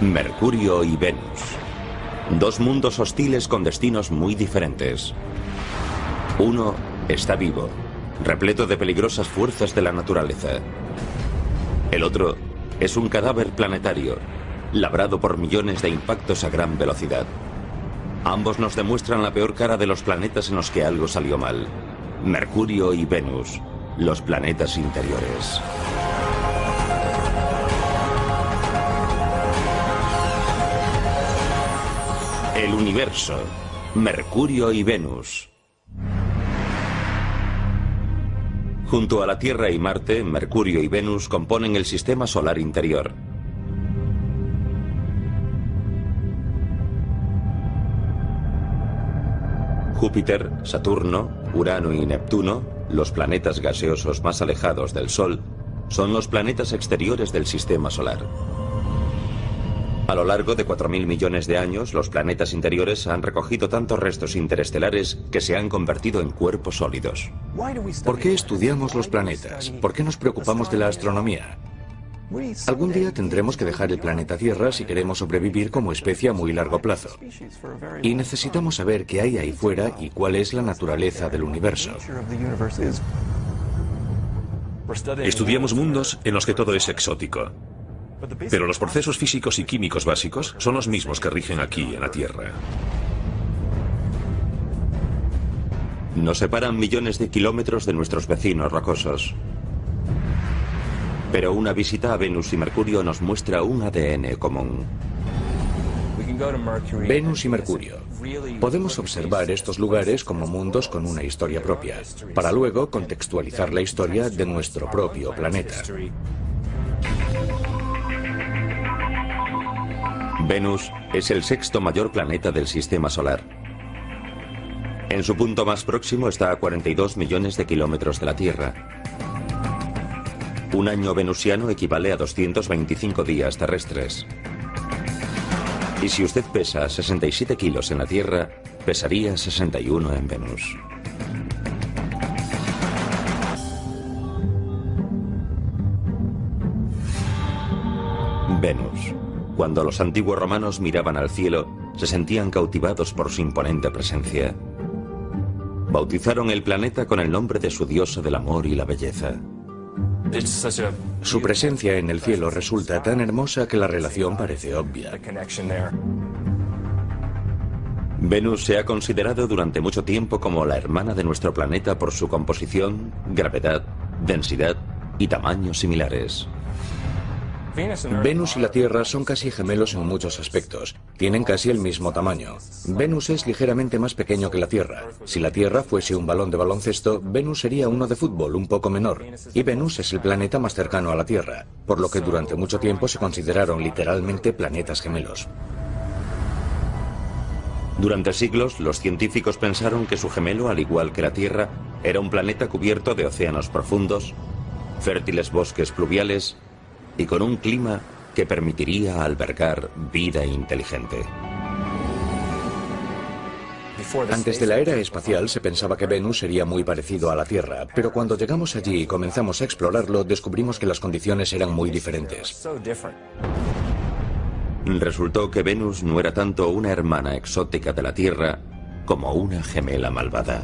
Mercurio y Venus. Dos mundos hostiles con destinos muy diferentes. Uno está vivo, repleto de peligrosas fuerzas de la naturaleza. El otro es un cadáver planetario, labrado por millones de impactos a gran velocidad. Ambos nos demuestran la peor cara de los planetas en los que algo salió mal. Mercurio y Venus, los planetas interiores. El universo, Mercurio y Venus. Junto a la Tierra y Marte, Mercurio y Venus componen el sistema solar interior. Júpiter, Saturno, Urano y Neptuno, los planetas gaseosos más alejados del Sol, son los planetas exteriores del sistema solar. A lo largo de 4.000 millones de años, los planetas interiores han recogido tantos restos interestelares que se han convertido en cuerpos sólidos. ¿Por qué estudiamos los planetas? ¿Por qué nos preocupamos de la astronomía? Algún día tendremos que dejar el planeta Tierra si queremos sobrevivir como especie a muy largo plazo. Y necesitamos saber qué hay ahí fuera y cuál es la naturaleza del universo. Estudiamos mundos en los que todo es exótico. Pero los procesos físicos y químicos básicos son los mismos que rigen aquí en la Tierra. Nos separan millones de kilómetros de nuestros vecinos rocosos. Pero una visita a Venus y Mercurio nos muestra un ADN común. Venus y Mercurio. Podemos observar estos lugares como mundos con una historia propia, para luego contextualizar la historia de nuestro propio planeta. Venus es el sexto mayor planeta del sistema solar. En su punto más próximo está a 42 millones de kilómetros de la Tierra. Un año venusiano equivale a 225 días terrestres. Y si usted pesa 67 kilos en la Tierra, pesaría 61 en Venus. Venus. Cuando los antiguos romanos miraban al cielo, se sentían cautivados por su imponente presencia. Bautizaron el planeta con el nombre de su diosa del amor y la belleza. Su presencia en el cielo resulta tan hermosa que la relación parece obvia. Venus se ha considerado durante mucho tiempo como la hermana de nuestro planeta por su composición, gravedad, densidad y tamaños similares. Venus y la Tierra son casi gemelos en muchos aspectos. Tienen casi el mismo tamaño. Venus es ligeramente más pequeño que la Tierra. Si la Tierra fuese un balón de baloncesto, Venus sería uno de fútbol, un poco menor. Y Venus es el planeta más cercano a la Tierra, por lo que durante mucho tiempo se consideraron literalmente planetas gemelos. Durante siglos, los científicos pensaron que su gemelo, al igual que la Tierra, era un planeta cubierto de océanos profundos, fértiles bosques pluviales y con un clima que permitiría albergar vida inteligente. Antes de la era espacial se pensaba que Venus sería muy parecido a la Tierra, pero cuando llegamos allí y comenzamos a explorarlo, descubrimos que las condiciones eran muy diferentes. Resultó que Venus no era tanto una hermana exótica de la Tierra como una gemela malvada.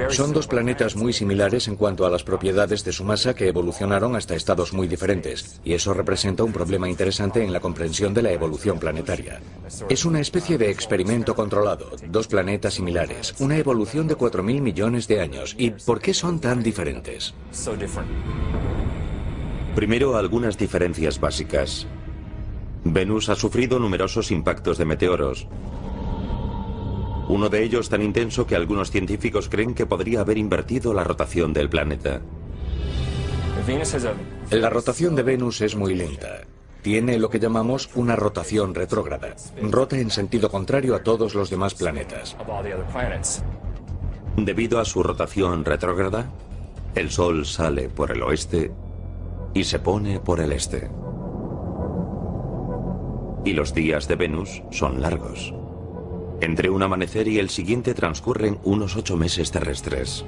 Son dos planetas muy similares en cuanto a las propiedades de su masa que evolucionaron hasta estados muy diferentes, y eso representa un problema interesante en la comprensión de la evolución planetaria. Es una especie de experimento controlado, dos planetas similares, una evolución de 4.000 millones de años. ¿Y por qué son tan diferentes? Primero, algunas diferencias básicas. Venus ha sufrido numerosos impactos de meteoros. Uno de ellos tan intenso que algunos científicos creen que podría haber invertido la rotación del planeta. La rotación de Venus es muy lenta. Tiene lo que llamamos una rotación retrógrada. Rota en sentido contrario a todos los demás planetas. Debido a su rotación retrógrada, el Sol sale por el oeste y se pone por el este. Y los días de Venus son largos. Entre un amanecer y el siguiente transcurren unos 8 meses terrestres.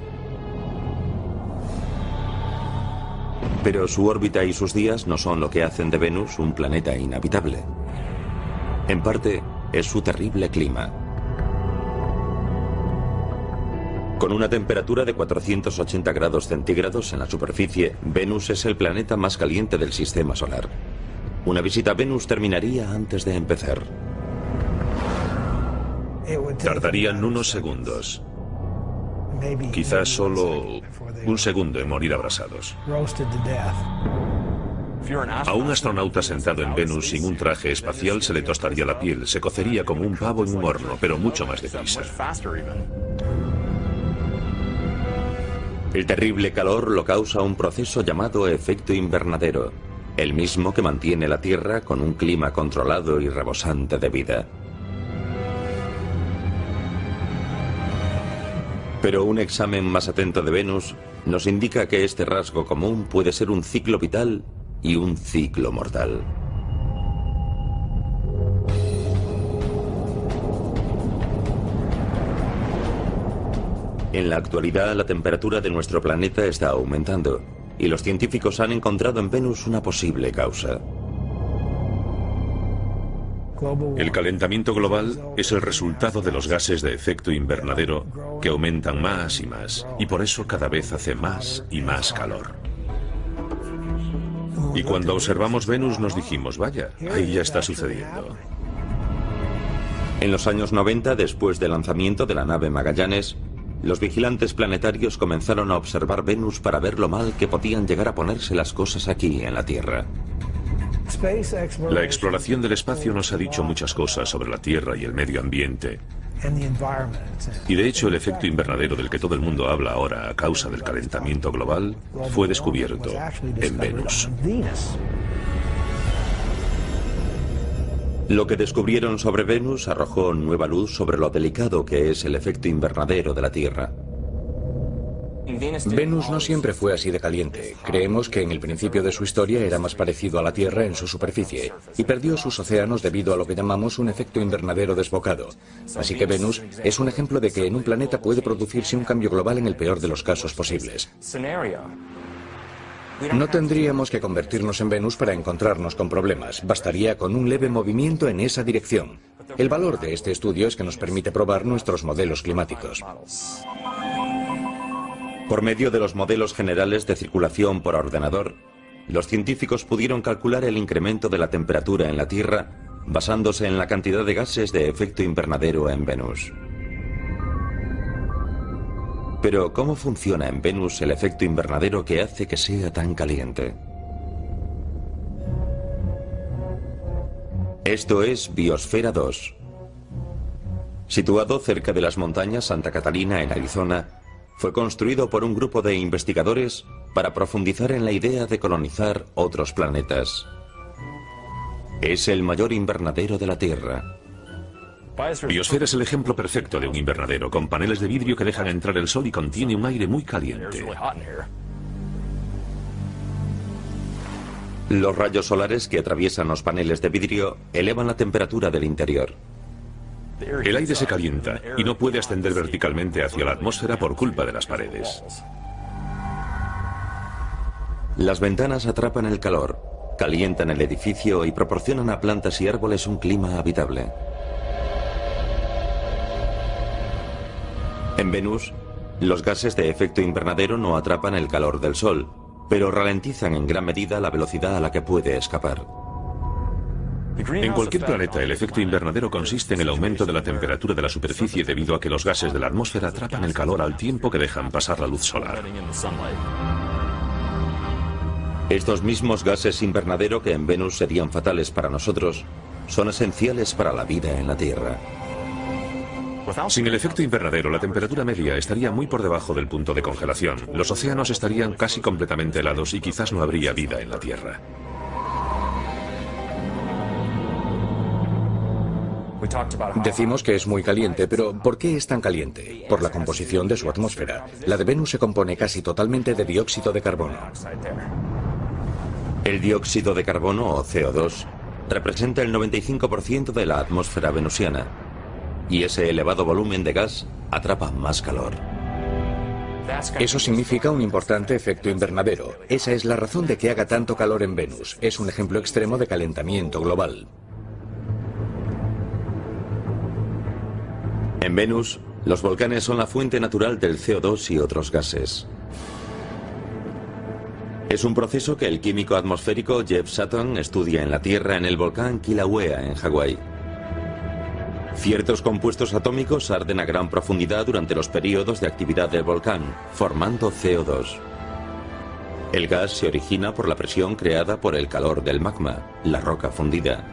Pero su órbita y sus días no son lo que hacen de Venus un planeta inhabitable. En parte, es su terrible clima. Con una temperatura de 480 grados centígrados en la superficie, Venus es el planeta más caliente del sistema solar. Una visita a Venus terminaría antes de empezar. Tardarían unos segundos. Quizás solo un segundo en morir abrasados. A un astronauta sentado en Venus sin un traje espacial se le tostaría la piel, se cocería como un pavo en un horno, pero mucho más deprisa. El terrible calor lo causa un proceso llamado efecto invernadero, el mismo que mantiene la Tierra con un clima controlado y rebosante de vida. Pero un examen más atento de Venus nos indica que este rasgo común puede ser un ciclo vital y un ciclo mortal. En la actualidad, la temperatura de nuestro planeta está aumentando, y los científicos han encontrado en Venus una posible causa. El calentamiento global es el resultado de los gases de efecto invernadero que aumentan más y más, y por eso cada vez hace más y más calor. Y cuando observamos Venus nos dijimos, vaya, ahí ya está sucediendo. En los años 90, después del lanzamiento de la nave Magallanes, los vigilantes planetarios comenzaron a observar Venus para ver lo mal que podían llegar a ponerse las cosas aquí en la Tierra. La exploración del espacio nos ha dicho muchas cosas sobre la Tierra y el medio ambiente. Y de hecho el efecto invernadero del que todo el mundo habla ahora a causa del calentamiento global fue descubierto en Venus. Lo que descubrieron sobre Venus arrojó nueva luz sobre lo delicado que es el efecto invernadero de la Tierra. Venus no siempre fue así de caliente. Creemos que en el principio de su historia era más parecido a la Tierra en su superficie y perdió sus océanos debido a lo que llamamos un efecto invernadero desbocado. Así que Venus es un ejemplo de que en un planeta puede producirse un cambio global en el peor de los casos posibles. No tendríamos que convertirnos en Venus para encontrarnos con problemas. Bastaría con un leve movimiento en esa dirección. El valor de este estudio es que nos permite probar nuestros modelos climáticos. Por medio de los modelos generales de circulación por ordenador, los científicos pudieron calcular el incremento de la temperatura en la Tierra basándose en la cantidad de gases de efecto invernadero en Venus. Pero, ¿cómo funciona en Venus el efecto invernadero que hace que sea tan caliente? Esto es Biosfera 2. Situado cerca de las montañas Santa Catalina en Arizona, fue construido por un grupo de investigadores para profundizar en la idea de colonizar otros planetas. Es el mayor invernadero de la Tierra. Biosfera es el ejemplo perfecto de un invernadero, con paneles de vidrio que dejan entrar el sol y contiene un aire muy caliente. Los rayos solares que atraviesan los paneles de vidrio elevan la temperatura del interior. El aire se calienta y no puede ascender verticalmente hacia la atmósfera por culpa de las paredes. Las ventanas atrapan el calor, calientan el edificio y proporcionan a plantas y árboles un clima habitable. En Venus, los gases de efecto invernadero no atrapan el calor del Sol, pero ralentizan en gran medida la velocidad a la que puede escapar. En cualquier planeta, el efecto invernadero consiste en el aumento de la temperatura de la superficie debido a que los gases de la atmósfera atrapan el calor al tiempo que dejan pasar la luz solar. Estos mismos gases invernadero que en Venus serían fatales para nosotros, son esenciales para la vida en la Tierra. Sin el efecto invernadero, la temperatura media estaría muy por debajo del punto de congelación. Los océanos estarían casi completamente helados y quizás no habría vida en la Tierra. Decimos que es muy caliente, pero ¿por qué es tan caliente? Por la composición de su atmósfera. La de Venus se compone casi totalmente de dióxido de carbono. El dióxido de carbono, o CO2, representa el 95% de la atmósfera venusiana, y ese elevado volumen de gas atrapa más calor. Eso significa un importante efecto invernadero. Esa es la razón de que haga tanto calor en Venus. Es un ejemplo extremo de calentamiento global. En Venus, los volcanes son la fuente natural del CO2 y otros gases. Es un proceso que el químico atmosférico Jeff Sutton estudia en la Tierra en el volcán Kilauea, en Hawái. Ciertos compuestos atómicos arden a gran profundidad durante los periodos de actividad del volcán, formando CO2. El gas se origina por la presión creada por el calor del magma, la roca fundida.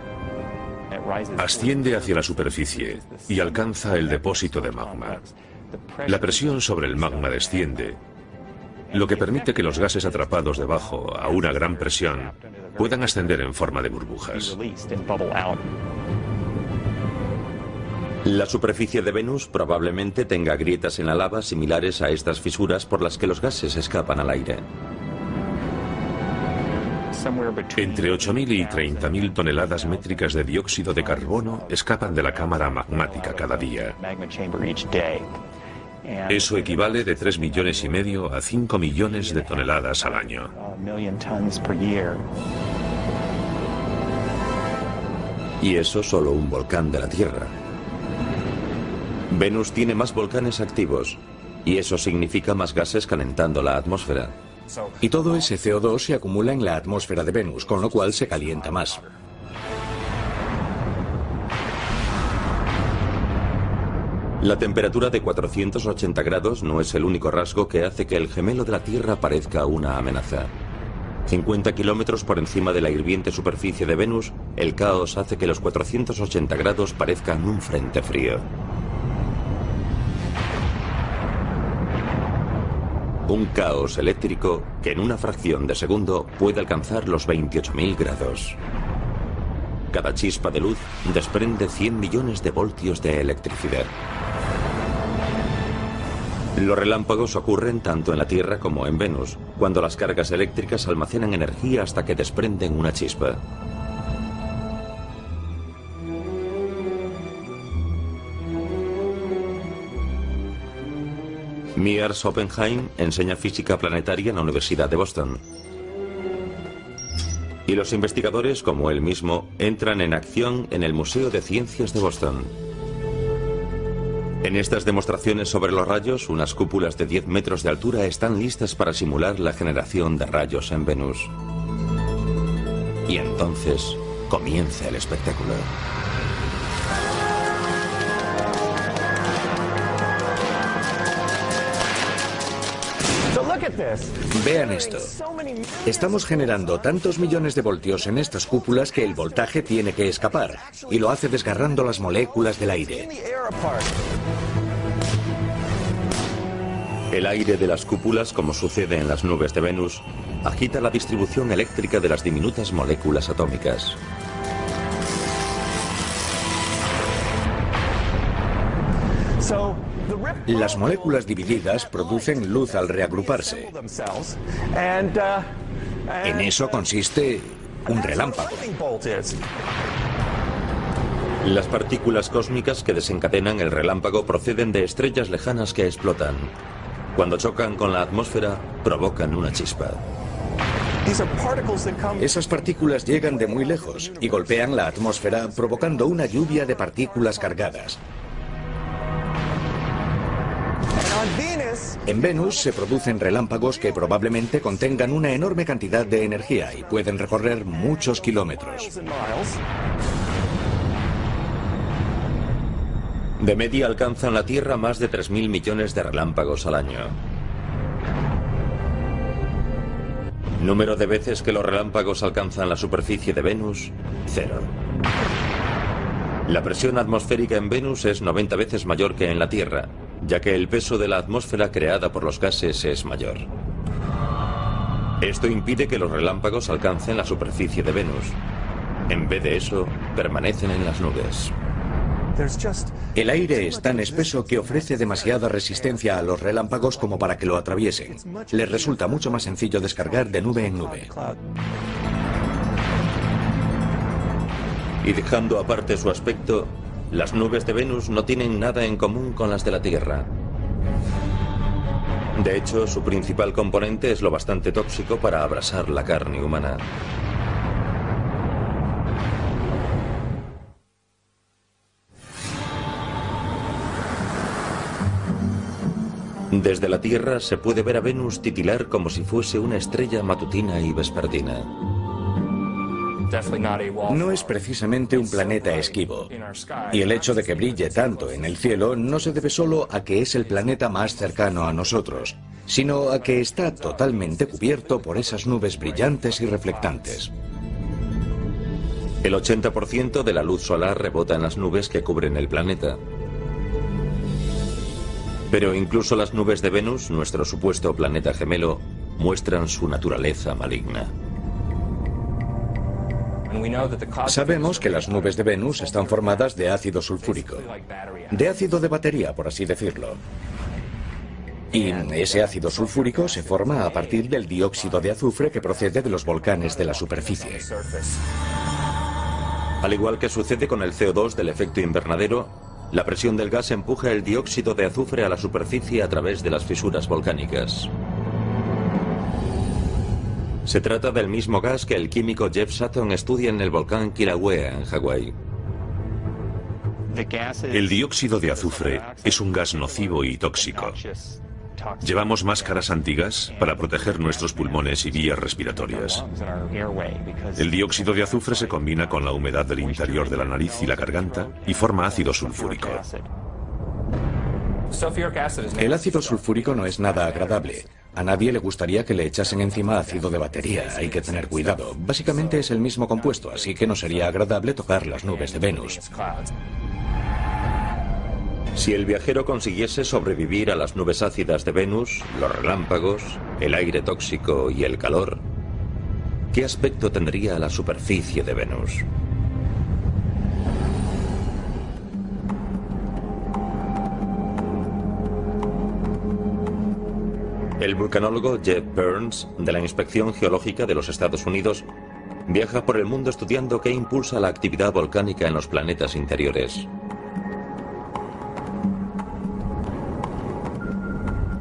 Asciende hacia la superficie y alcanza el depósito de magma. La presión sobre el magma desciende, lo que permite que los gases atrapados debajo a una gran presión puedan ascender en forma de burbujas. La superficie de Venus probablemente tenga grietas en la lava similares a estas fisuras por las que los gases escapan al aire. Entre 8.000 y 30.000 toneladas métricas de dióxido de carbono escapan de la cámara magmática cada día. Eso equivale de 3,5 millones a 5 millones de toneladas al año. Y eso solo un volcán de la Tierra. Venus tiene más volcanes activos, y eso significa más gases calentando la atmósfera. Y todo ese CO2 se acumula en la atmósfera de Venus, con lo cual se calienta más. La temperatura de 480 grados no es el único rasgo que hace que el gemelo de la Tierra parezca una amenaza. 50 kilómetros por encima de la hirviente superficie de Venus, el caos hace que los 480 grados parezcan un frente frío. Un caos eléctrico que en una fracción de segundo puede alcanzar los 28.000 grados. Cada chispa de luz desprende 100 millones de voltios de electricidad. Los relámpagos ocurren tanto en la Tierra como en Venus, cuando las cargas eléctricas almacenan energía hasta que desprenden una chispa. Mears Oppenheim enseña física planetaria en la Universidad de Boston. Y los investigadores, como él mismo, entran en acción en el Museo de Ciencias de Boston. En estas demostraciones sobre los rayos, unas cúpulas de 10 metros de altura están listas para simular la generación de rayos en Venus. Y entonces comienza el espectáculo. Vean esto. Estamos generando tantos millones de voltios en estas cúpulas que el voltaje tiene que escapar, y lo hace desgarrando las moléculas del aire. El aire de las cúpulas, como sucede en las nubes de Venus, agita la distribución eléctrica de las diminutas moléculas atómicas. Las moléculas divididas producen luz al reagruparse. En eso consiste un relámpago. Las partículas cósmicas que desencadenan el relámpago proceden de estrellas lejanas que explotan. Cuando chocan con la atmósfera, provocan una chispa. Esas partículas llegan de muy lejos y golpean la atmósfera, provocando una lluvia de partículas cargadas. En Venus se producen relámpagos que probablemente contengan una enorme cantidad de energía y pueden recorrer muchos kilómetros. De media alcanzan la Tierra más de 3.000 millones de relámpagos al año. Número de veces que los relámpagos alcanzan la superficie de Venus, 0. La presión atmosférica en Venus es 90 veces mayor que en la Tierra, ya que el peso de la atmósfera creada por los gases es mayor. Esto impide que los relámpagos alcancen la superficie de Venus. En vez de eso, permanecen en las nubes. El aire es tan espeso que ofrece demasiada resistencia a los relámpagos como para que lo atraviesen. Les resulta mucho más sencillo descargar de nube en nube. Y dejando aparte su aspecto, las nubes de Venus no tienen nada en común con las de la Tierra. De hecho, su principal componente es lo bastante tóxico para abrasar la carne humana. Desde la Tierra se puede ver a Venus titilar como si fuese una estrella matutina y vespertina. No es precisamente un planeta esquivo, y el hecho de que brille tanto en el cielo no se debe solo a que es el planeta más cercano a nosotros, sino a que está totalmente cubierto por esas nubes brillantes y reflectantes. El 80% de la luz solar rebota en las nubes que cubren el planeta. Pero incluso las nubes de Venus, nuestro supuesto planeta gemelo, muestran su naturaleza maligna. Sabemos que las nubes de Venus están formadas de ácido sulfúrico, de ácido de batería, por así decirlo. Y ese ácido sulfúrico se forma a partir del dióxido de azufre que procede de los volcanes de la superficie. Al igual que sucede con el CO2 del efecto invernadero, la presión del gas empuja el dióxido de azufre a la superficie a través de las fisuras volcánicas. Se trata del mismo gas que el químico Jeff Sutton estudia en el volcán Kilauea, en Hawái. El dióxido de azufre es un gas nocivo y tóxico. Llevamos máscaras antigas para proteger nuestros pulmones y vías respiratorias. El dióxido de azufre se combina con la humedad del interior de la nariz y la garganta y forma ácido sulfúrico. El ácido sulfúrico no es nada agradable. A nadie le gustaría que le echasen encima ácido de batería. Hay que tener cuidado. Básicamente es el mismo compuesto, así que no sería agradable tocar las nubes de Venus. Si el viajero consiguiese sobrevivir a las nubes ácidas de Venus, los relámpagos, el aire tóxico y el calor, ¿qué aspecto tendría la superficie de Venus? El vulcanólogo Jeff Burns, de la Inspección Geológica de los Estados Unidos, viaja por el mundo estudiando qué impulsa la actividad volcánica en los planetas interiores.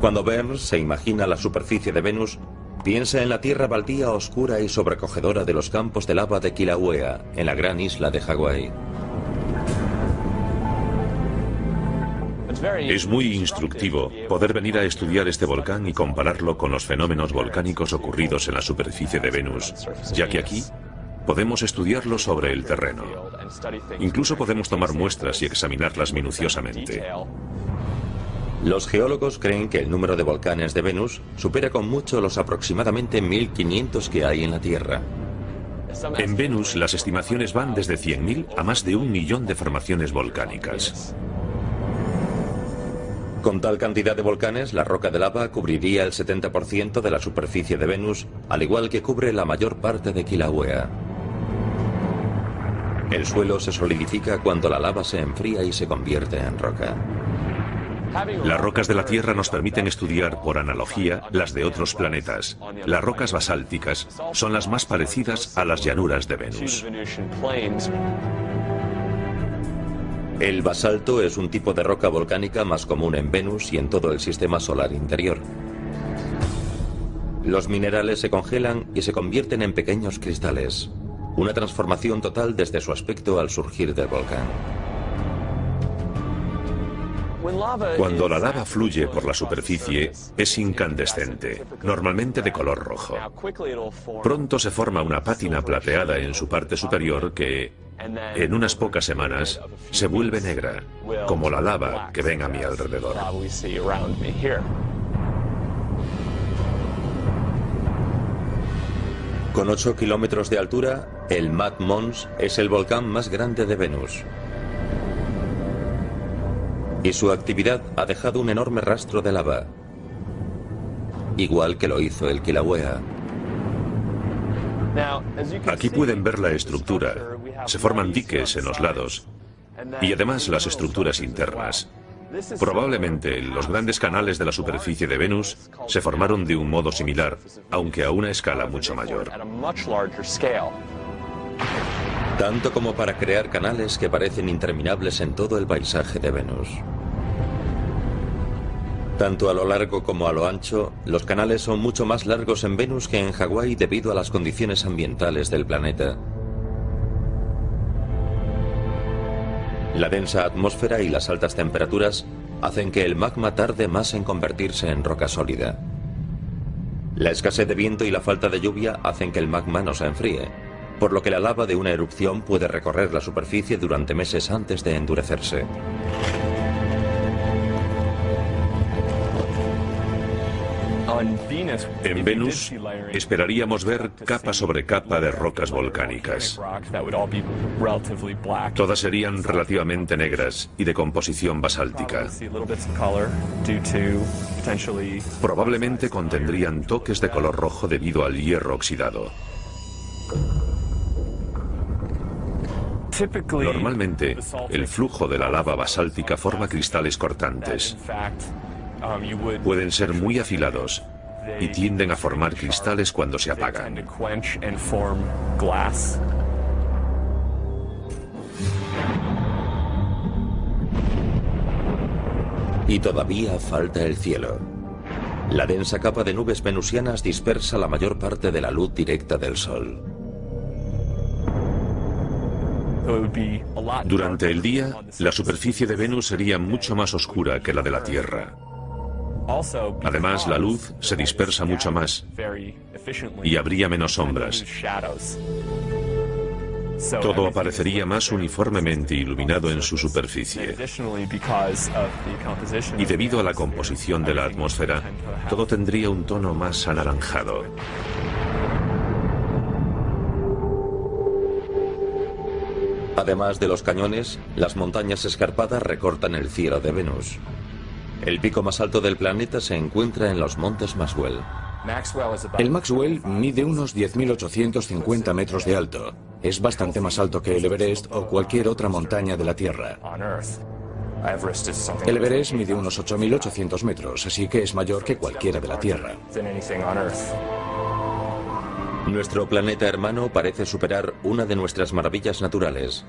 Cuando Burns se imagina la superficie de Venus, piensa en la tierra baldía, oscura y sobrecogedora de los campos de lava de Kilauea, en la gran isla de Hawái. Es muy instructivo poder venir a estudiar este volcán y compararlo con los fenómenos volcánicos ocurridos en la superficie de Venus, ya que aquí podemos estudiarlo sobre el terreno. Incluso podemos tomar muestras y examinarlas minuciosamente. Los geólogos creen que el número de volcanes de Venus supera con mucho los aproximadamente 1500 que hay en la Tierra. En Venus las estimaciones van desde 100.000 a más de 1 millón de formaciones volcánicas. Con tal cantidad de volcanes, la roca de lava cubriría el 70% de la superficie de Venus, al igual que cubre la mayor parte de Kilauea. El suelo se solidifica cuando la lava se enfría y se convierte en roca. Las rocas de la Tierra nos permiten estudiar, por analogía, las de otros planetas. Las rocas basálticas son las más parecidas a las llanuras de Venus. El basalto es un tipo de roca volcánica más común en Venus y en todo el sistema solar interior. Los minerales se congelan y se convierten en pequeños cristales. Una transformación total desde su aspecto al surgir del volcán. Cuando la lava fluye por la superficie, es incandescente, normalmente de color rojo. Pronto se forma una pátina plateada en su parte superior que, en unas pocas semanas, se vuelve negra, como la lava que ven a mi alrededor. Con 8 kilómetros de altura, el Mad Mons es el volcán más grande de Venus. Y su actividad ha dejado un enorme rastro de lava, igual que lo hizo el Kilauea. Aquí pueden ver la estructura. Se forman diques en los lados y además las estructuras internas. Probablemente los grandes canales de la superficie de Venus se formaron de un modo similar, aunque a una escala mucho mayor. Tanto como para crear canales que parecen interminables en todo el paisaje de Venus. Tanto a lo largo como a lo ancho, los canales son mucho más largos en Venus que en Hawái debido a las condiciones ambientales del planeta. La densa atmósfera y las altas temperaturas hacen que el magma tarde más en convertirse en roca sólida. La escasez de viento y la falta de lluvia hacen que el magma no se enfríe, por lo que la lava de una erupción puede recorrer la superficie durante meses antes de endurecerse. En Venus esperaríamos ver capa sobre capa de rocas volcánicas. Todas serían relativamente negras y de composición basáltica. Probablemente contendrían toques de color rojo debido al hierro oxidado. Normalmente, el flujo de la lava basáltica forma cristales cortantes. Pueden ser muy afilados y tienden a formar cristales cuando se apagan. Y todavía falta el cielo. La densa capa de nubes venusianas dispersa la mayor parte de la luz directa del Sol. Durante el día, la superficie de Venus sería mucho más oscura que la de la Tierra. Además, la luz se dispersa mucho más y habría menos sombras. Todo aparecería más uniformemente iluminado en su superficie. Y debido a la composición de la atmósfera, todo tendría un tono más anaranjado. Además de los cañones, las montañas escarpadas recortan el cielo de Venus. El pico más alto del planeta se encuentra en los montes Maxwell. El Maxwell mide unos 10.850 metros de alto. Es bastante más alto que el Everest o cualquier otra montaña de la Tierra. El Everest mide unos 8.800 metros, así que es mayor que cualquiera de la Tierra. Nuestro planeta hermano parece superar una de nuestras maravillas naturales.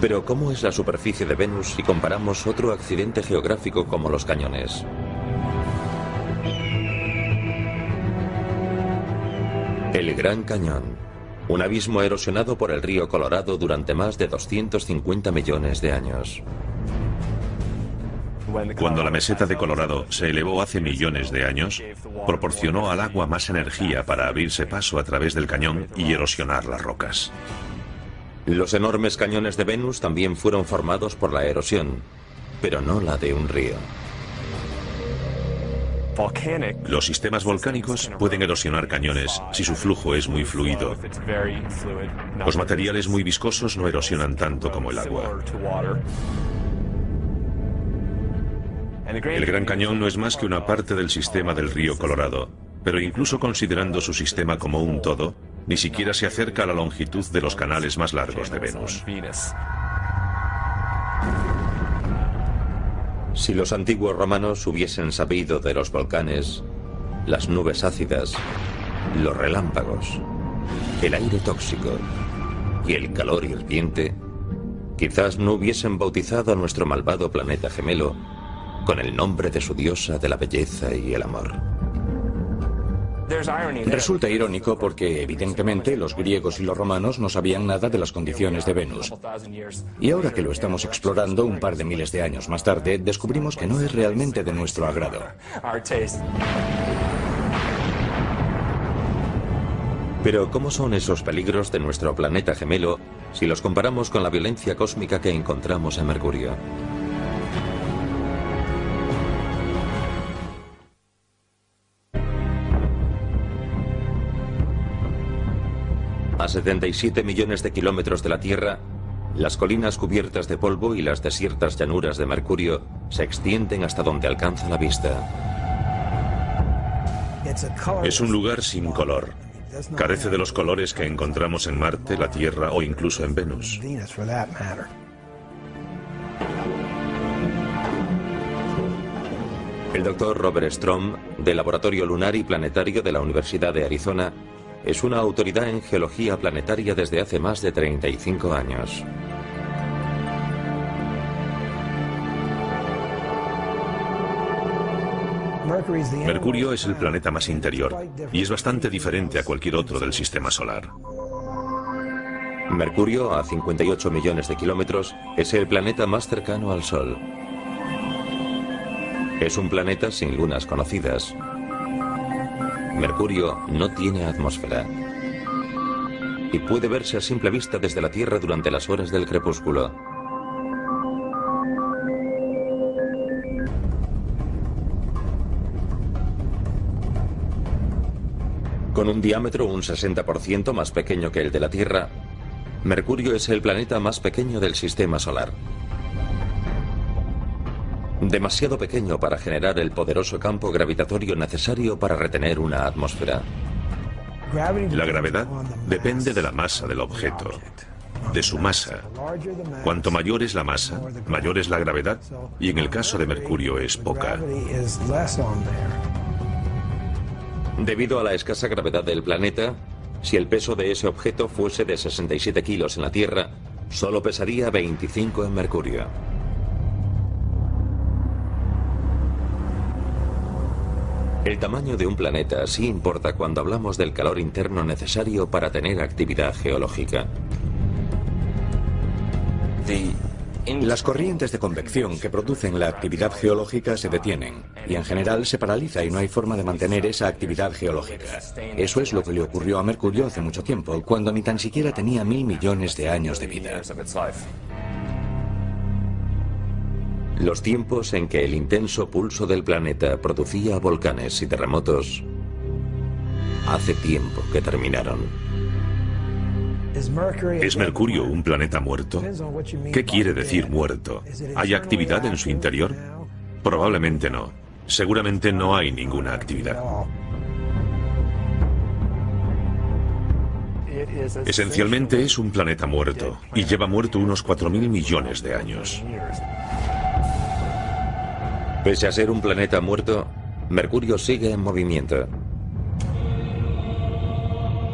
Pero ¿cómo es la superficie de Venus si comparamos otro accidente geográfico como los cañones? El Gran Cañón, un abismo erosionado por el río Colorado durante más de 250 millones de años. Cuando la meseta de Colorado se elevó hace millones de años, proporcionó al agua más energía para abrirse paso a través del cañón y erosionar las rocas. Los enormes cañones de Venus también fueron formados por la erosión, pero no la de un río. Los sistemas volcánicos pueden erosionar cañones si su flujo es muy fluido. Los materiales muy viscosos no erosionan tanto como el agua. El Gran Cañón no es más que una parte del sistema del río Colorado, pero incluso considerando su sistema como un todo, ni siquiera se acerca a la longitud de los canales más largos de Venus. Si los antiguos romanos hubiesen sabido de los volcanes, las nubes ácidas, los relámpagos, el aire tóxico y el calor hirviente, quizás no hubiesen bautizado a nuestro malvado planeta gemelo con el nombre de su diosa de la belleza y el amor. Resulta irónico porque, evidentemente, los griegos y los romanos no sabían nada de las condiciones de Venus. Y ahora que lo estamos explorando un par de miles de años más tarde, descubrimos que no es realmente de nuestro agrado. Pero ¿cómo son esos peligros de nuestro planeta gemelo si los comparamos con la violencia cósmica que encontramos en Mercurio? A 77 millones de kilómetros de la Tierra, las colinas cubiertas de polvo y las desiertas llanuras de Mercurio se extienden hasta donde alcanza la vista. Es un lugar sin color. Carece de los colores que encontramos en Marte, la Tierra o incluso en Venus. El doctor Robert Strom, del Laboratorio Lunar y Planetario de la Universidad de Arizona, es una autoridad en geología planetaria desde hace más de 35 años. Mercurio es el planeta más interior y es bastante diferente a cualquier otro del sistema solar. Mercurio, a 58 millones de kilómetros, es el planeta más cercano al Sol. Es un planeta sin lunas conocidas. Mercurio no tiene atmósfera y puede verse a simple vista desde la Tierra durante las horas del crepúsculo. Con un diámetro un 60% más pequeño que el de la Tierra, Mercurio es el planeta más pequeño del sistema solar. Demasiado pequeño para generar el poderoso campo gravitatorio necesario para retener una atmósfera. La gravedad depende de la masa del objeto, de su masa. Cuanto mayor es la masa, mayor es la gravedad, y en el caso de Mercurio es poca. Debido a la escasa gravedad del planeta, si el peso de ese objeto fuese de 67 kilos en la Tierra, solo pesaría 25 en Mercurio. El tamaño de un planeta sí importa cuando hablamos del calor interno necesario para tener actividad geológica. Las corrientes de convección que producen la actividad geológica se detienen y en general se paraliza y no hay forma de mantener esa actividad geológica. Eso es lo que le ocurrió a Mercurio hace mucho tiempo, cuando ni tan siquiera tenía 1000 millones de años de vida. Los tiempos en que el intenso pulso del planeta producía volcanes y terremotos hace tiempo que terminaron. ¿Es Mercurio un planeta muerto? ¿Qué quiere decir muerto? ¿Hay actividad en su interior? Probablemente no. Seguramente no hay ninguna actividad. Esencialmente es un planeta muerto y lleva muerto unos 4.000 millones de años. Pese a ser un planeta muerto, Mercurio sigue en movimiento.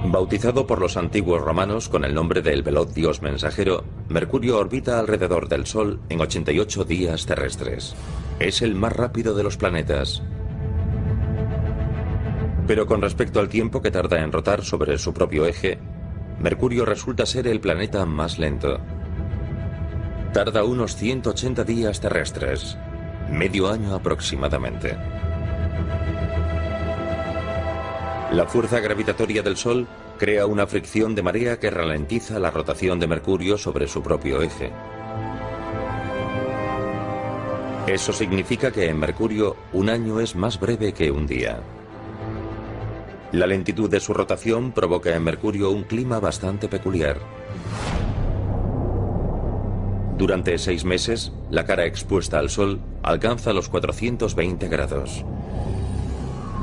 Bautizado por los antiguos romanos con el nombre del veloz dios mensajero, Mercurio orbita alrededor del Sol en 88 días terrestres. Es el más rápido de los planetas. Pero con respecto al tiempo que tarda en rotar sobre su propio eje, Mercurio resulta ser el planeta más lento. Tarda unos 180 días terrestres, medio año aproximadamente. La fuerza gravitatoria del Sol crea una fricción de marea que ralentiza la rotación de Mercurio sobre su propio eje. Eso significa que en Mercurio un año es más breve que un día. La lentitud de su rotación provoca en Mercurio un clima bastante peculiar. Durante 6 meses, la cara expuesta al Sol alcanza los 420 grados.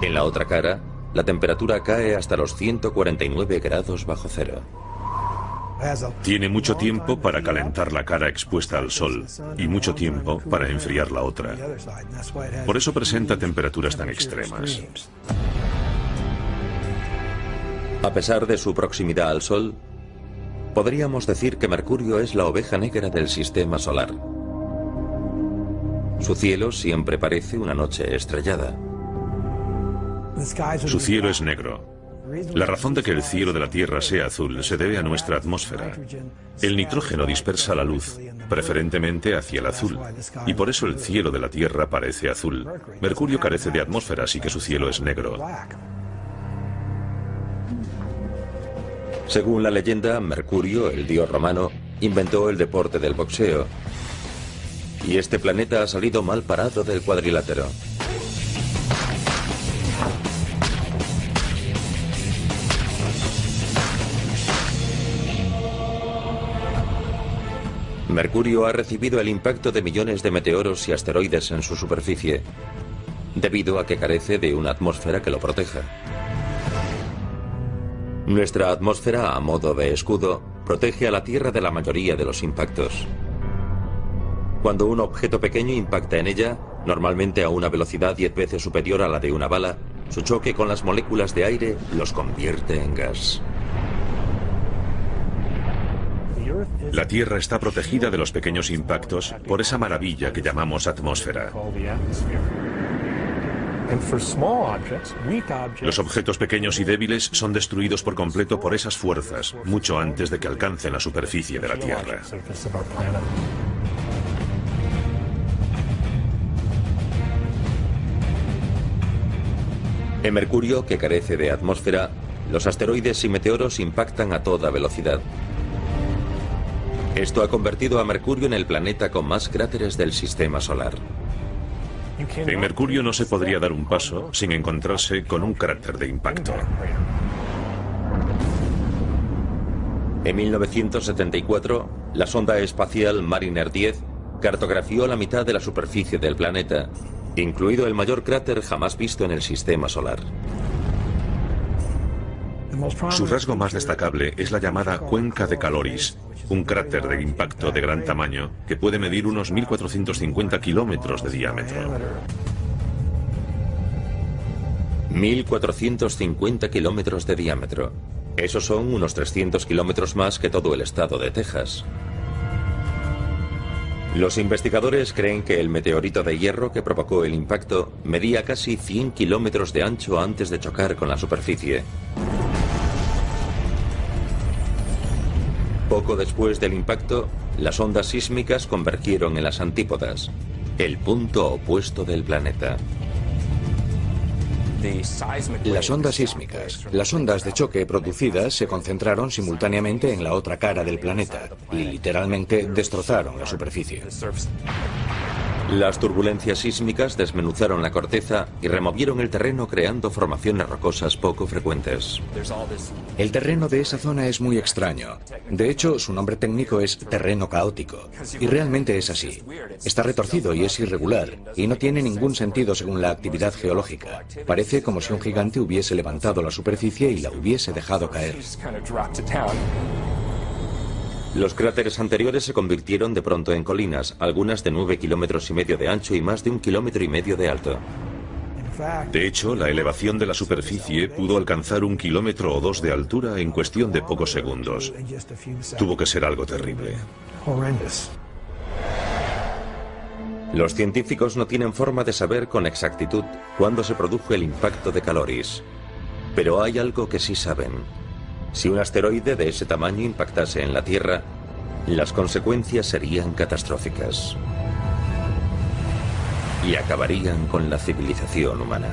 En la otra cara, la temperatura cae hasta los 149 grados bajo cero. Tiene mucho tiempo para calentar la cara expuesta al Sol y mucho tiempo para enfriar la otra. Por eso presenta temperaturas tan extremas. A pesar de su proximidad al Sol, podríamos decir que Mercurio es la oveja negra del sistema solar. Su cielo siempre parece una noche estrellada. Su cielo es negro. La razón de que el cielo de la Tierra sea azul se debe a nuestra atmósfera. El nitrógeno dispersa la luz, preferentemente hacia el azul, y por eso el cielo de la Tierra parece azul. Mercurio carece de atmósfera, así que su cielo es negro. Según la leyenda, Mercurio, el dios romano, inventó el deporte del boxeo. Y este planeta ha salido mal parado del cuadrilátero. Mercurio ha recibido el impacto de millones de meteoros y asteroides en su superficie, debido a que carece de una atmósfera que lo proteja. Nuestra atmósfera, a modo de escudo, protege a la Tierra de la mayoría de los impactos. Cuando un objeto pequeño impacta en ella, normalmente a una velocidad 10 veces superior a la de una bala, su choque con las moléculas de aire los convierte en gas. La Tierra está protegida de los pequeños impactos por esa maravilla que llamamos atmósfera. Los objetos pequeños y débiles son destruidos por completo por esas fuerzas, mucho antes de que alcancen la superficie de la Tierra. En Mercurio, que carece de atmósfera, los asteroides y meteoros impactan a toda velocidad. Esto ha convertido a Mercurio en el planeta con más cráteres del sistema solar. En Mercurio no se podría dar un paso sin encontrarse con un cráter de impacto. En 1974, la sonda espacial Mariner 10 cartografió la mitad de la superficie del planeta, incluido el mayor cráter jamás visto en el sistema solar. Su rasgo más destacable es la llamada Cuenca de Caloris, un cráter de impacto de gran tamaño que puede medir unos 1.450 kilómetros de diámetro. 1.450 kilómetros de diámetro. Esos son unos 300 kilómetros más que todo el estado de Texas. Los investigadores creen que el meteorito de hierro que provocó el impacto medía casi 100 kilómetros de ancho antes de chocar con la superficie. Poco después del impacto, las ondas sísmicas convergieron en las antípodas, el punto opuesto del planeta. Las ondas sísmicas, las ondas de choque producidas se concentraron simultáneamente en la otra cara del planeta y literalmente destrozaron la superficie. Las turbulencias sísmicas desmenuzaron la corteza y removieron el terreno creando formaciones rocosas poco frecuentes. El terreno de esa zona es muy extraño. De hecho, su nombre técnico es terreno caótico. Y realmente es así. Está retorcido y es irregular, y no tiene ningún sentido según la actividad geológica. Parece como si un gigante hubiese levantado la superficie y la hubiese dejado caer. Los cráteres anteriores se convirtieron de pronto en colinas, algunas de 9,5 kilómetros de ancho y más de 1,5 kilómetros de alto. De hecho, la elevación de la superficie pudo alcanzar 1 kilómetro o 2 de altura en cuestión de pocos segundos. Tuvo que ser algo terrible. Los científicos no tienen forma de saber con exactitud cuándo se produjo el impacto de Caloris. Pero hay algo que sí saben. Si un asteroide de ese tamaño impactase en la Tierra, las consecuencias serían catastróficas. Y acabarían con la civilización humana.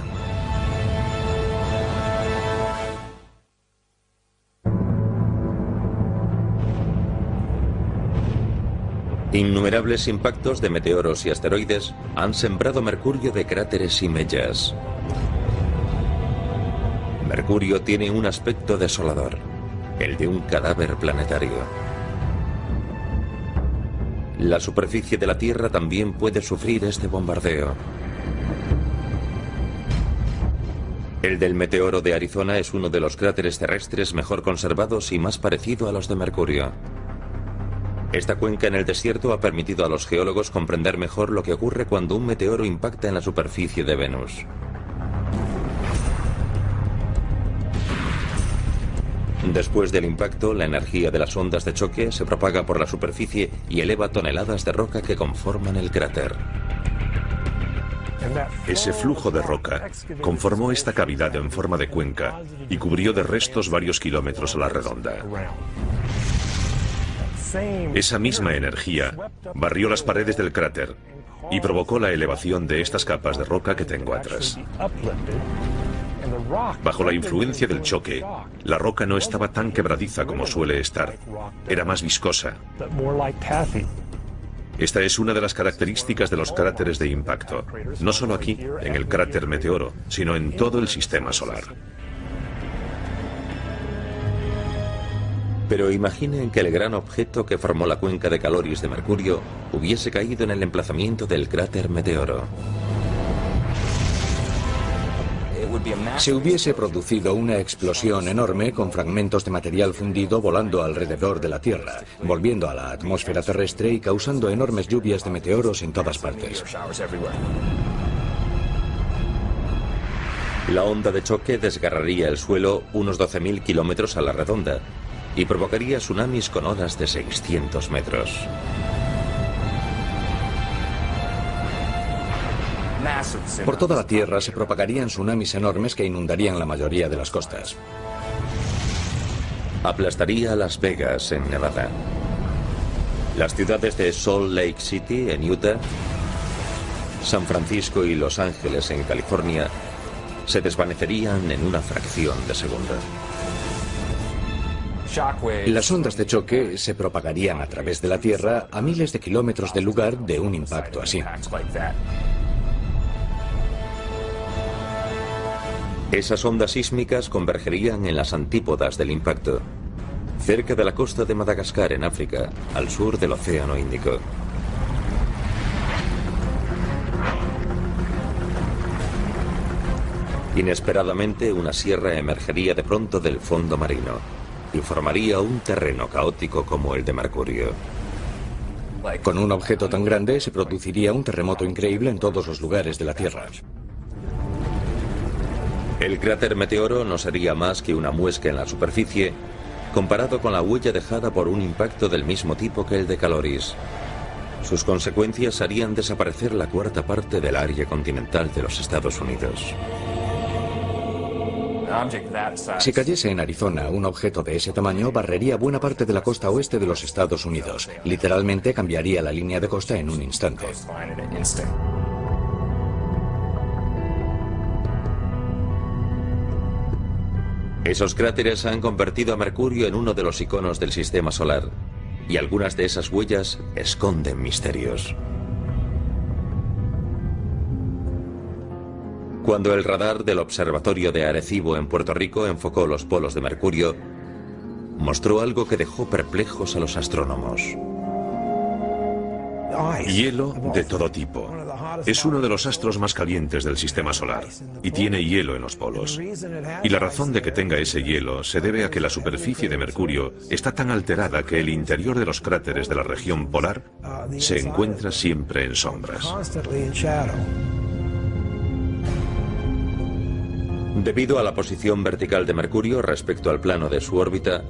Innumerables impactos de meteoros y asteroides han sembrado Mercurio de cráteres y mellas. Mercurio tiene un aspecto desolador, el de un cadáver planetario. La superficie de la Tierra también puede sufrir este bombardeo. El del meteoro de Arizona es uno de los cráteres terrestres mejor conservados y más parecido a los de Mercurio. Esta cuenca en el desierto ha permitido a los geólogos comprender mejor lo que ocurre cuando un meteoro impacta en la superficie de Venus. Después del impacto, la energía de las ondas de choque se propaga por la superficie y eleva toneladas de roca que conforman el cráter. Ese flujo de roca conformó esta cavidad en forma de cuenca y cubrió de restos varios kilómetros a la redonda. Esa misma energía barrió las paredes del cráter y provocó la elevación de estas capas de roca que tengo atrás. Bajo la influencia del choque, la roca no estaba tan quebradiza como suele estar. Era más viscosa. Esta es una de las características de los cráteres de impacto. No solo aquí, en el cráter Meteoro, sino en todo el sistema solar. Pero imaginen que el gran objeto que formó la cuenca de Caloris de Mercurio hubiese caído en el emplazamiento del cráter Meteoro. Se hubiese producido una explosión enorme con fragmentos de material fundido volando alrededor de la Tierra, volviendo a la atmósfera terrestre y causando enormes lluvias de meteoros en todas partes. La onda de choque desgarraría el suelo unos 12.000 kilómetros a la redonda y provocaría tsunamis con olas de 600 metros. Por toda la Tierra se propagarían tsunamis enormes que inundarían la mayoría de las costas. Aplastaría a Las Vegas, en Nevada. Las ciudades de Salt Lake City, en Utah, San Francisco y Los Ángeles, en California, se desvanecerían en una fracción de segundo. Las ondas de choque se propagarían a través de la Tierra a miles de kilómetros del lugar de un impacto así. Esas ondas sísmicas convergerían en las antípodas del impacto, cerca de la costa de Madagascar, en África, al sur del Océano Índico. Inesperadamente, una sierra emergería de pronto del fondo marino y formaría un terreno caótico como el de Mercurio. Con un objeto tan grande se produciría un terremoto increíble en todos los lugares de la Tierra. El cráter Meteoro no sería más que una muesca en la superficie comparado con la huella dejada por un impacto del mismo tipo que el de Caloris. Sus consecuencias harían desaparecer la cuarta parte del área continental de los Estados Unidos. Si cayese en Arizona, un objeto de ese tamaño barrería buena parte de la costa oeste de los Estados Unidos. Literalmente cambiaría la línea de costa en un instante. Esos cráteres han convertido a Mercurio en uno de los iconos del sistema solar, y algunas de esas huellas esconden misterios. Cuando el radar del Observatorio de Arecibo en Puerto Rico enfocó los polos de Mercurio, mostró algo que dejó perplejos a los astrónomos. Hielo de todo tipo. Es uno de los astros más calientes del sistema solar y tiene hielo en los polos. Y la razón de que tenga ese hielo se debe a que la superficie de Mercurio está tan alterada que el interior de los cráteres de la región polar se encuentra siempre en sombras. Debido a la posición vertical de Mercurio respecto al plano de su órbita,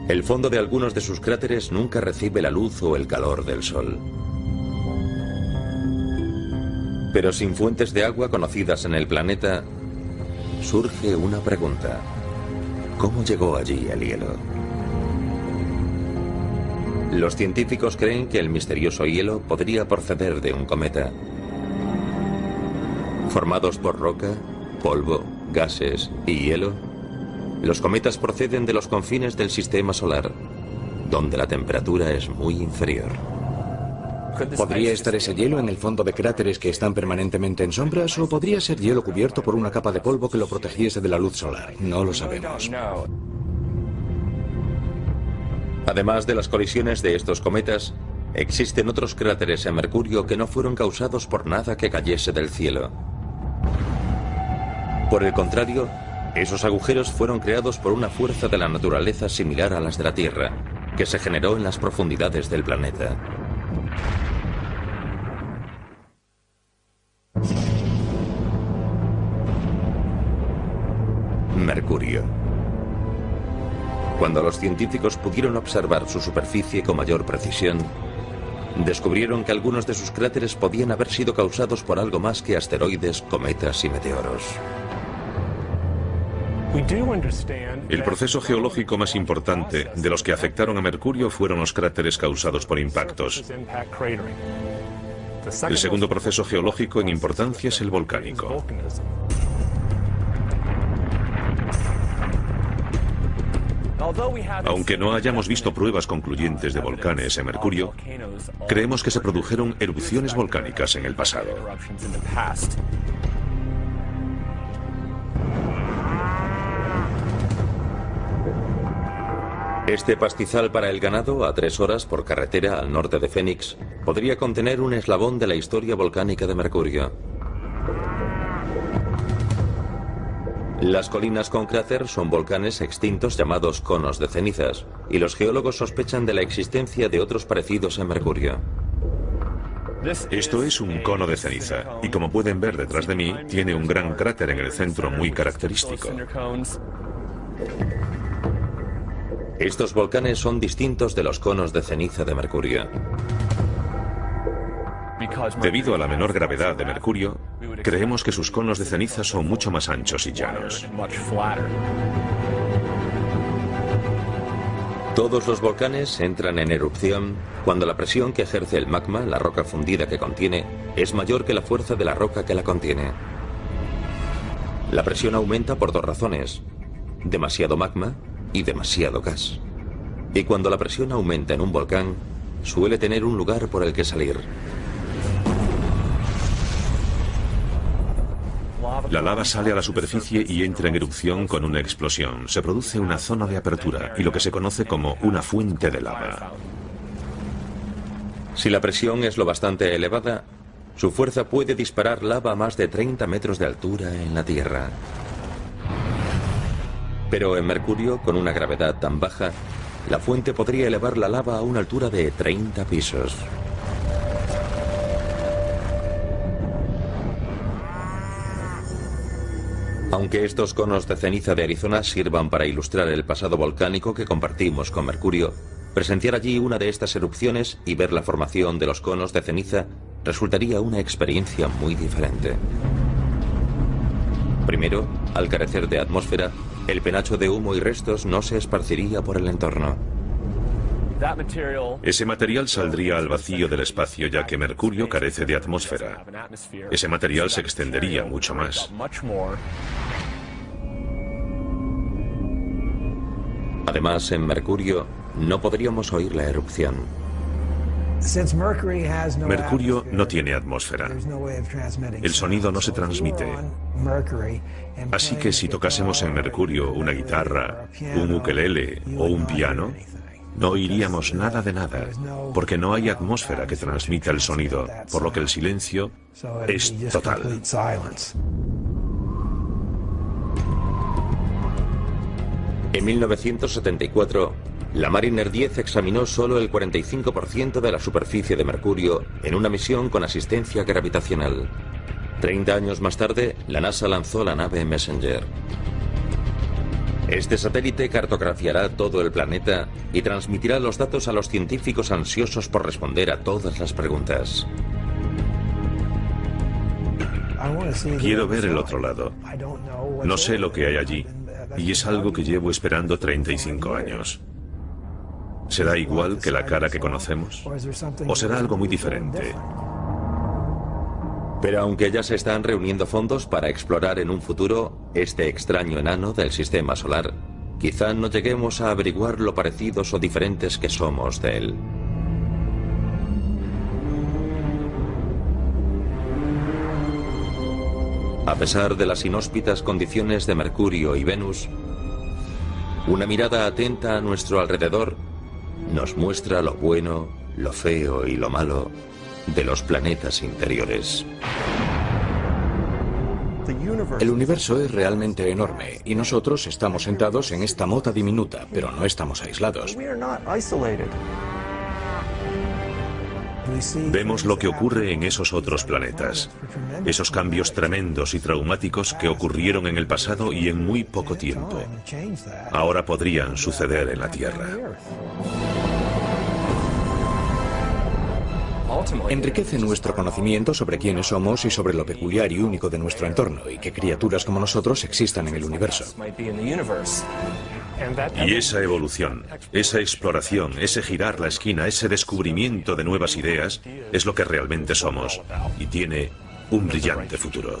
el fondo de algunos de sus cráteres nunca recibe la luz o el calor del Sol. Pero sin fuentes de agua conocidas en el planeta, surge una pregunta. ¿Cómo llegó allí el hielo? Los científicos creen que el misterioso hielo podría proceder de un cometa. Formados por roca, polvo, gases y hielo, los cometas proceden de los confines del sistema solar, donde la temperatura es muy inferior. ¿Podría estar ese hielo en el fondo de cráteres que están permanentemente en sombras o podría ser hielo cubierto por una capa de polvo que lo protegiese de la luz solar? No lo sabemos. Además de las colisiones de estos cometas, existen otros cráteres en Mercurio que no fueron causados por nada que cayese del cielo. Por el contrario, esos agujeros fueron creados por una fuerza de la naturaleza similar a las de la Tierra, que se generó en las profundidades del planeta. Mercurio. Cuando los científicos pudieron observar su superficie con mayor precisión, descubrieron que algunos de sus cráteres podían haber sido causados por algo más que asteroides, cometas y meteoros. El proceso geológico más importante de los que afectaron a Mercurio fueron los cráteres causados por impactos. El segundo proceso geológico en importancia es el volcánico. Aunque no hayamos visto pruebas concluyentes de volcanes en Mercurio, creemos que se produjeron erupciones volcánicas en el pasado. Este pastizal para el ganado, a 3 horas por carretera al norte de Phoenix, podría contener un eslabón de la historia volcánica de Mercurio. Las colinas con cráter son volcanes extintos llamados conos de cenizas, y los geólogos sospechan de la existencia de otros parecidos en Mercurio. Esto es un cono de ceniza, y como pueden ver detrás de mí, tiene un gran cráter en el centro muy característico. Estos volcanes son distintos de los conos de ceniza de Mercurio. Debido a la menor gravedad de Mercurio, creemos que sus conos de ceniza son mucho más anchos y llanos. Todos los volcanes entran en erupción cuando la presión que ejerce el magma, la roca fundida que contiene, es mayor que la fuerza de la roca que la contiene. La presión aumenta por dos razones: demasiado magma y demasiado gas. Y cuando la presión aumenta en un volcán, suele tener un lugar por el que salir. La lava sale a la superficie y entra en erupción con una explosión. Se produce una zona de apertura y lo que se conoce como una fuente de lava. Si la presión es lo bastante elevada, su fuerza puede disparar lava a más de 30 metros de altura en la Tierra. Pero en Mercurio, con una gravedad tan baja, la fuente podría elevar la lava a una altura de 30 pisos. Aunque estos conos de ceniza de Arizona sirvan para ilustrar el pasado volcánico que compartimos con Mercurio, presenciar allí una de estas erupciones y ver la formación de los conos de ceniza resultaría una experiencia muy diferente. Primero, al carecer de atmósfera, el penacho de humo y restos no se esparciría por el entorno. Ese material saldría al vacío del espacio, ya que Mercurio carece de atmósfera. Ese material se extendería mucho más. Además, en Mercurio no podríamos oír la erupción. Mercurio no tiene atmósfera. El sonido no se transmite. Así que si tocásemos en Mercurio una guitarra, un ukelele o un piano, no oiríamos nada de nada, porque no hay atmósfera que transmita el sonido, por lo que el silencio es total. En 1974, la Mariner 10 examinó solo el 45% de la superficie de Mercurio en una misión con asistencia gravitacional. 30 años más tarde, la NASA lanzó la nave Messenger. Este satélite cartografiará todo el planeta y transmitirá los datos a los científicos ansiosos por responder a todas las preguntas. Quiero ver el otro lado. No sé lo que hay allí, y es algo que llevo esperando 35 años. ¿Será igual que la cara que conocemos? ¿O será algo muy diferente? Pero aunque ya se están reuniendo fondos para explorar en un futuro este extraño enano del sistema solar, quizá no lleguemos a averiguar lo parecidos o diferentes que somos de él. A pesar de las inhóspitas condiciones de Mercurio y Venus, una mirada atenta a nuestro alrededor nos muestra lo bueno, lo feo y lo malo de los planetas interiores. El universo es realmente enorme y nosotros estamos sentados en esta mota diminuta, pero no estamos aislados. Vemos lo que ocurre en esos otros planetas, esos cambios tremendos y traumáticos que ocurrieron en el pasado y en muy poco tiempo. Ahora podrían suceder en la Tierra. Enriquece nuestro conocimiento sobre quiénes somos y sobre lo peculiar y único de nuestro entorno y que criaturas como nosotros existan en el universo. Y esa evolución, esa exploración, ese girar la esquina, ese descubrimiento de nuevas ideas es lo que realmente somos y tiene un brillante futuro.